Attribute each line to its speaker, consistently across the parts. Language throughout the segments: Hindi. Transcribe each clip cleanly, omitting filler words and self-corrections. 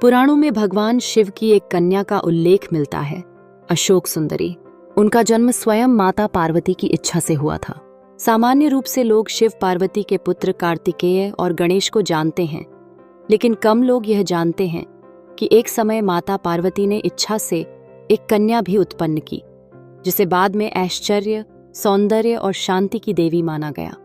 Speaker 1: पुराणों में भगवान शिव की एक कन्या का उल्लेख मिलता है, अशोक सुंदरी। उनका जन्म स्वयं माता पार्वती की इच्छा से हुआ था। सामान्य रूप से लोग शिव पार्वती के पुत्र कार्तिकेय और गणेश को जानते हैं, लेकिन कम लोग यह जानते हैं कि एक समय माता पार्वती ने इच्छा से एक कन्या भी उत्पन्न की, जिसे बाद में ऐश्वर्य, सौंदर्य और शांति की देवी माना गया।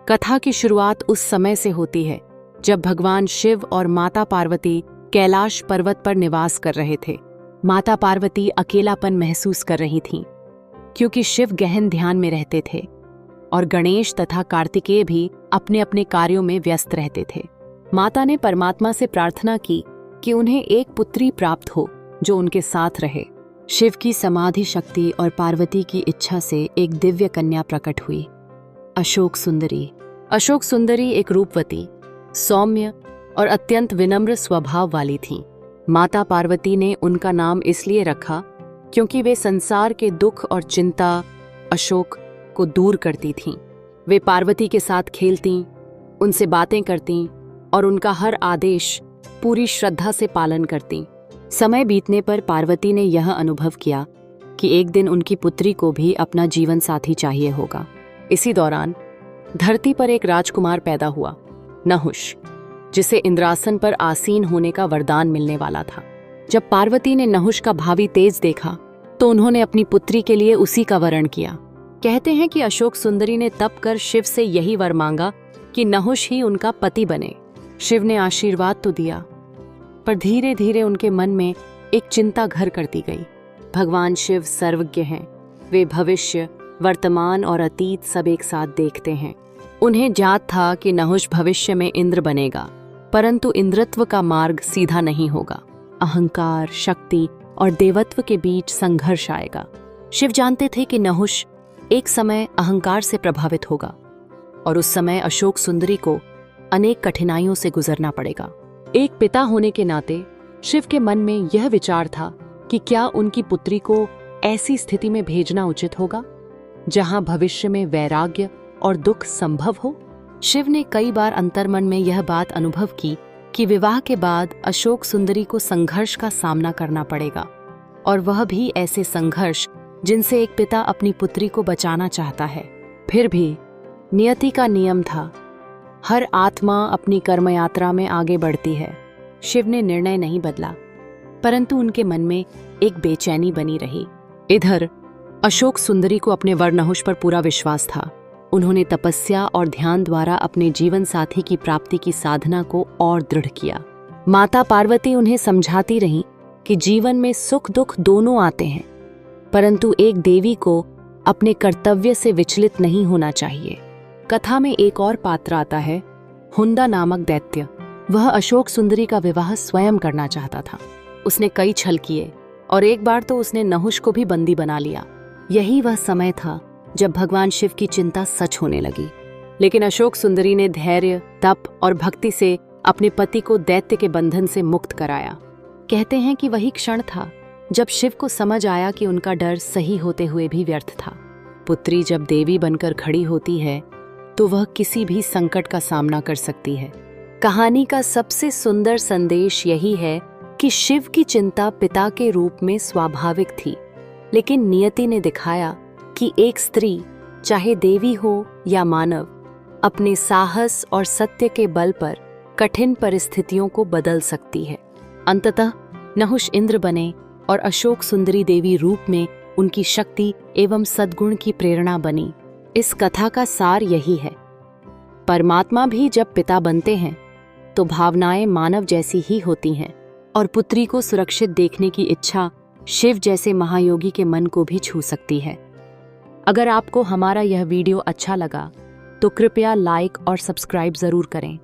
Speaker 1: कथा की शुरुआत उस समय से होती है जब भगवान शिव और माता पार्वती कैलाश पर्वत पर निवास कर रहे थे। माता पार्वती अकेलापन महसूस कर रही थीं, क्योंकि शिव गहन ध्यान में रहते थे और गणेश तथा कार्तिकेय भी अपने अपने कार्यों में व्यस्त रहते थे। माता ने परमात्मा से प्रार्थना की कि उन्हें एक पुत्री प्राप्त हो जो उनके साथ रहे। शिव की समाधि शक्ति और पार्वती की इच्छा से एक दिव्य कन्या प्रकट हुई, अशोक सुंदरी। अशोक सुंदरी एक रूपवती, सौम्य और अत्यंत विनम्र स्वभाव वाली थीं। माता पार्वती ने उनका नाम इसलिए रखा क्योंकि वे संसार के दुख और चिंता अशोक को दूर करती थीं। वे पार्वती के साथ खेलतीं, उनसे बातें करतीं और उनका हर आदेश पूरी श्रद्धा से पालन करतीं। समय बीतने पर पार्वती ने यह अनुभव किया कि एक दिन उनकी पुत्री को भी अपना जीवन साथी चाहिए होगा। इसी दौरान धरती पर एक राजकुमार पैदा हुआ, नहुष, जिसे इंद्रासन पर आसीन होने का वरदान मिलने वाला था। जब पार्वती ने नहुष का भावी तेज देखा तो उन्होंने अपनी पुत्री के लिए उसी का वरण किया। कहते हैं कि अशोक सुंदरी ने तप कर शिव से यही वर मांगा कि नहुष ही उनका पति बने। शिव ने आशीर्वाद तो दिया, पर धीरे धीरे उनके मन में एक चिंता घर करती गई। भगवान शिव सर्वज्ञ हैं, वे भविष्य, वर्तमान और अतीत सब एक साथ देखते हैं। उन्हें ज्ञात था कि नहुष भविष्य में इंद्र बनेगा, परंतु इंद्रत्व का मार्ग सीधा नहीं होगा। अहंकार, शक्ति और देवत्व के बीच संघर्ष आएगा। शिव जानते थे कि नहुष एक समय अहंकार से प्रभावित होगा और उस समय अशोक सुंदरी को अनेक कठिनाइयों से गुजरना पड़ेगा। एक पिता होने के नाते शिव के मन में यह विचार था कि क्या उनकी पुत्री को ऐसी स्थिति में भेजना उचित होगा जहां भविष्य में वैराग्य और दुख संभव हो। शिव ने कई बार अंतर्मन में यह बात अनुभव की कि विवाह के बाद अशोक सुंदरी को संघर्ष का सामना करना पड़ेगा, और वह भी ऐसे संघर्ष जिनसे एक पिता अपनी पुत्री को बचाना चाहता है। फिर भी नियति का नियम था, हर आत्मा अपनी कर्म यात्रा में आगे बढ़ती है। शिव ने निर्णय नहीं बदला, परंतु उनके मन में एक बेचैनी बनी रही। इधर अशोक सुंदरी को अपने वर नहुष पर पूरा विश्वास था। उन्होंने तपस्या और ध्यान द्वारा अपने जीवन साथी की प्राप्ति की साधना को और दृढ़ किया। माता पार्वती उन्हें समझाती रहीं कि जीवन में सुख दुख दोनों आते हैं, परंतु एक देवी को अपने कर्तव्य से विचलित नहीं होना चाहिए। कथा में एक और पात्र आता है, हुंदा नामक दैत्य। वह अशोक सुंदरी का विवाह स्वयं करना चाहता था। उसने कई छल किए और एक बार तो उसने नहुष को भी बंदी बना लिया। यही वह समय था जब भगवान शिव की चिंता सच होने लगी। लेकिन अशोक सुंदरी ने धैर्य, तप और भक्ति से अपने पति को दैत्य के बंधन से मुक्त कराया। कहते हैं कि वही क्षण था जब शिव को समझ आया कि उनका डर सही होते हुए भी व्यर्थ था। पुत्री जब देवी बनकर खड़ी होती है तो वह किसी भी संकट का सामना कर सकती है। कहानी का सबसे सुंदर संदेश यही है कि शिव की चिंता पिता के रूप में स्वाभाविक थी, लेकिन नियति ने दिखाया कि एक स्त्री, चाहे देवी हो या मानव, अपने साहस और सत्य के बल पर कठिन परिस्थितियों को बदल सकती है। अंततः नहुष इंद्र बने और अशोक सुंदरी देवी रूप में उनकी शक्ति एवं सद्गुण की प्रेरणा बनी। इस कथा का सार यही है, परमात्मा भी जब पिता बनते हैं तो भावनाएं मानव जैसी ही होती हैं, और पुत्री को सुरक्षित देखने की इच्छा शिव जैसे महायोगी के मन को भी छू सकती है। अगर आपको हमारा यह वीडियो अच्छा लगा तो कृपया लाइक और सब्सक्राइब जरूर करें।